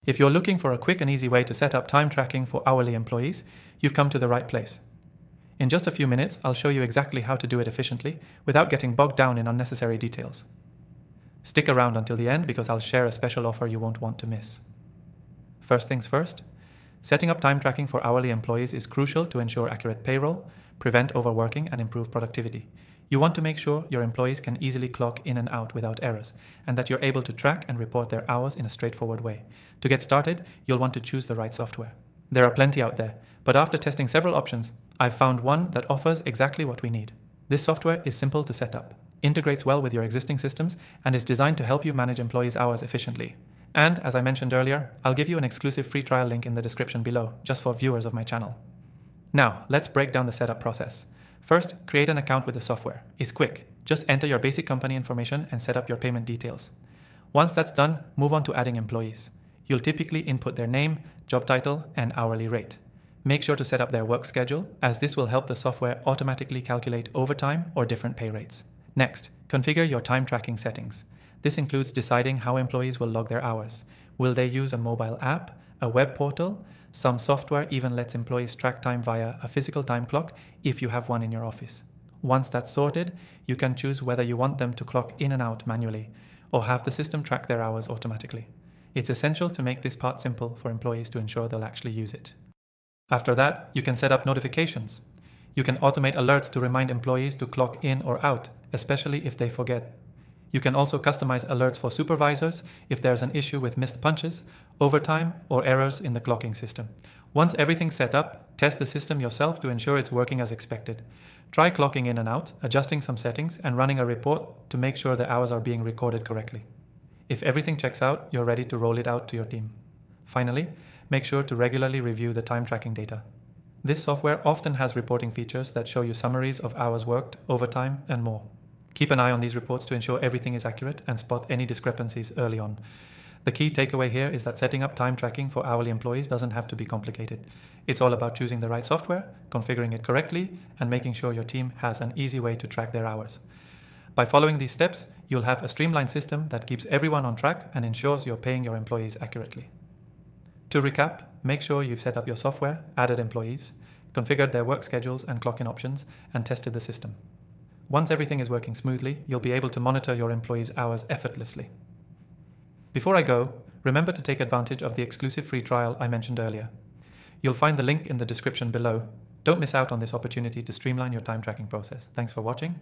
If you're looking for a quick and easy way to set up time tracking for hourly employees, you've come to the right place. In just a few minutes, I'll show you exactly how to do it efficiently without getting bogged down in unnecessary details. Stick around until the end because I'll share a special offer you won't want to miss. First things first, setting up time tracking for hourly employees is crucial to ensure accurate payroll, prevent overworking, and improve productivity. You want to make sure your employees can easily clock in and out without errors, and that you're able to track and report their hours in a straightforward way. To get started, you'll want to choose the right software. There are plenty out there, but after testing several options, I've found one that offers exactly what we need. This software is simple to set up, integrates well with your existing systems, and is designed to help you manage employees' hours efficiently. And, as I mentioned earlier, I'll give you an exclusive free trial link in the description below, just for viewers of my channel. Now, let's break down the setup process. First, create an account with the software. It's quick. Just enter your basic company information and set up your payment details. Once that's done, move on to adding employees. You'll typically input their name, job title, and hourly rate. Make sure to set up their work schedule, as this will help the software automatically calculate overtime or different pay rates. Next, configure your time tracking settings. This includes deciding how employees will log their hours. Will they use a mobile app, a web portal? Some software even lets employees track time via a physical time clock if you have one in your office. Once that's sorted, you can choose whether you want them to clock in and out manually or have the system track their hours automatically. It's essential to make this part simple for employees to ensure they'll actually use it. After that, you can set up notifications. You can automate alerts to remind employees to clock in or out, especially if they forget. You can also customize alerts for supervisors if there's an issue with missed punches, overtime, or errors in the clocking system. Once everything's set up, test the system yourself to ensure it's working as expected. Try clocking in and out, adjusting some settings, and running a report to make sure the hours are being recorded correctly. If everything checks out, you're ready to roll it out to your team. Finally, make sure to regularly review the time tracking data. This software often has reporting features that show you summaries of hours worked, overtime, and more. Keep an eye on these reports to ensure everything is accurate and spot any discrepancies early on. The key takeaway here is that setting up time tracking for hourly employees doesn't have to be complicated. It's all about choosing the right software, configuring it correctly, and making sure your team has an easy way to track their hours. By following these steps, you'll have a streamlined system that keeps everyone on track and ensures you're paying your employees accurately. To recap, make sure you've set up your software, added employees, configured their work schedules and clock-in options, and tested the system. Once everything is working smoothly, you'll be able to monitor your employees' hours effortlessly. Before I go, remember to take advantage of the exclusive free trial I mentioned earlier. You'll find the link in the description below. Don't miss out on this opportunity to streamline your time tracking process. Thanks for watching.